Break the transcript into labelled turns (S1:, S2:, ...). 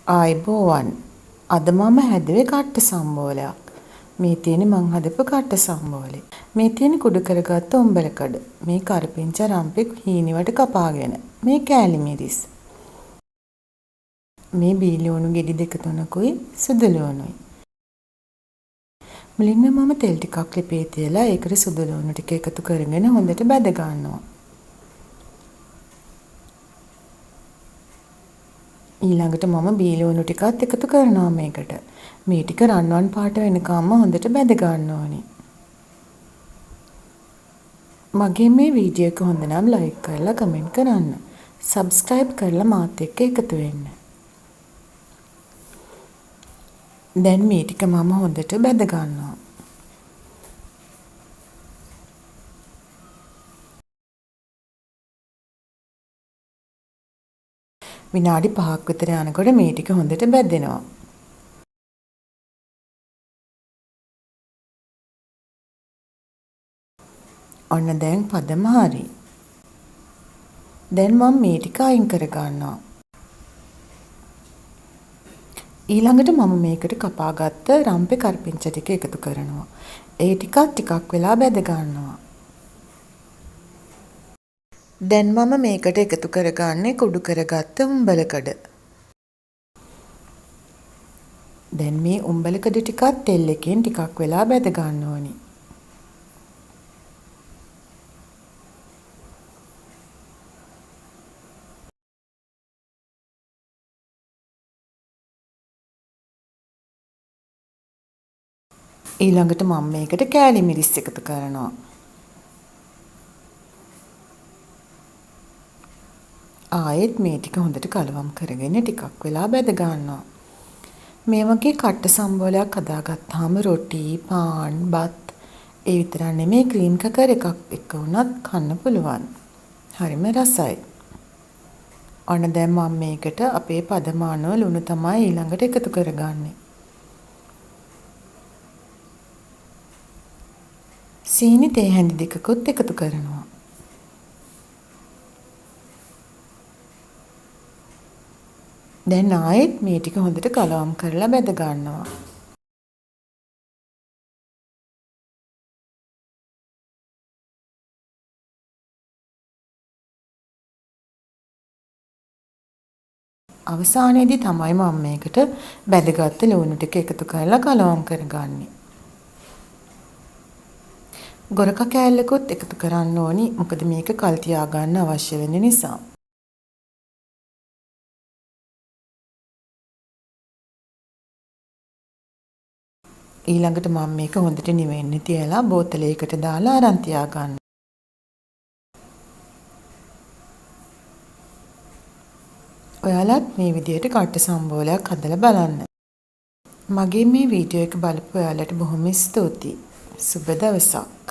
S1: ආයිබෝවන් අද මම හැදුවේ කට්ට සම්බෝලයක්. මේ තියෙන්නේ මං හදපු කට්ට සම්බෝලේ. මේ තියෙන්නේ කුඩු කරගත්ත උඹලකඩ. මේ කරපිංච රම්පෙක් හීනිවට කපාගෙන. මේ කෑලි මිරිස්. මේ බීලුණු ගෙඩි දෙක තුනකුයි සුදු ලුණුයි. මුලින්ම මම තෙල් ටිකක් ලිපේ තියලා ඒකට සුදු ලුණු ටික එකතු කරගෙන හොඳට බැද ගන්නවා. ඊළඟට මම බීලුණු ටිකත් එකතු කරනවා මේකට. මේ ටික රන්වන් පාට වෙනකම්ම හොඳට බැද ගන්න ඕනේ. මගේ මේ වීඩියෝ එක හොඳ නම් ලයික් කරලා කමෙන්ට් කරන්න. සබ්ස්ක්‍රයිබ් කරලා මාත් එක්ක එකතු වෙන්න. දැන් මේ ටික මම හොඳට බැද ගන්නවා. විනාඩි 5ක් විතර යනකොට මේ ටික හොඳට බැදෙනවා. ඔන්න දැන් පදම හරි. දැන් මම මේ ටික අයින් කර ගන්නවා. ඊළඟට මම මේකට කපාගත්ත රම්පේ කරපිංච ටික එකතු කරනවා. ඒ ටිකක් වෙලා බැද ගන්නවා. දැන් මම මේකට එකතු කරගන්නේ කුඩු කරගත්ත උඹලකඩ. දැන් මේ උඹලකඩ ටිකත් තෙල් එකෙන් ටිකක් වෙලා බැද ගන්න ඕනි. ඊළඟට මම මේකට කෑලි මිරිස් එකතු කරනවා. ආයෙත් මේ ටික හොඳට කලවම් කරගෙන ටිකක් වෙලා බැද ගන්නවා. මේ වගේ කට්ට සම්බෝලයක් හදාගත්තාම රොටි, පාන්, බත් ඒ විතරක් නෙමෙයි ක්‍රීම් කකර් එකක් එක්ක වුණත් කන්න පුළුවන්. හරිම රසයි. ඔන්න දැන් මම මේකට අපේ පදමානව ලුණු තමයි ඊළඟට එකතු කරගන්නේ. සීනි තේ හැඳි දෙකකුත් එකතු කරනවා. දැන් ආයෙත් මේ ටික හොඳට කලවම් කරලා බැද ගන්නවා. අවසානයේදී තමයි මම මේකට බැදගත්ත ලුණු ටික එකතු කරලා කලවම් කරගන්නේ. ගොරක කෑල්ලකුත් එකතු කරන්න ඕනි. මොකද මේක කල් තියාගන්න අවශ්‍ය වෙන නිසා. ඊළඟට මම මේක හොඳට නිවෙන්න තියලා බෝතලයකට දාලා අරන් තියාගන්න. ඔයාලත් මේ විදිහට කට්ට සම්බෝලයක් හදලා බලන්න. මගේ මේ වීඩියෝ එක බලපු ඔයාලට බොහොම ස්තුතියි. සුබ දවසක්.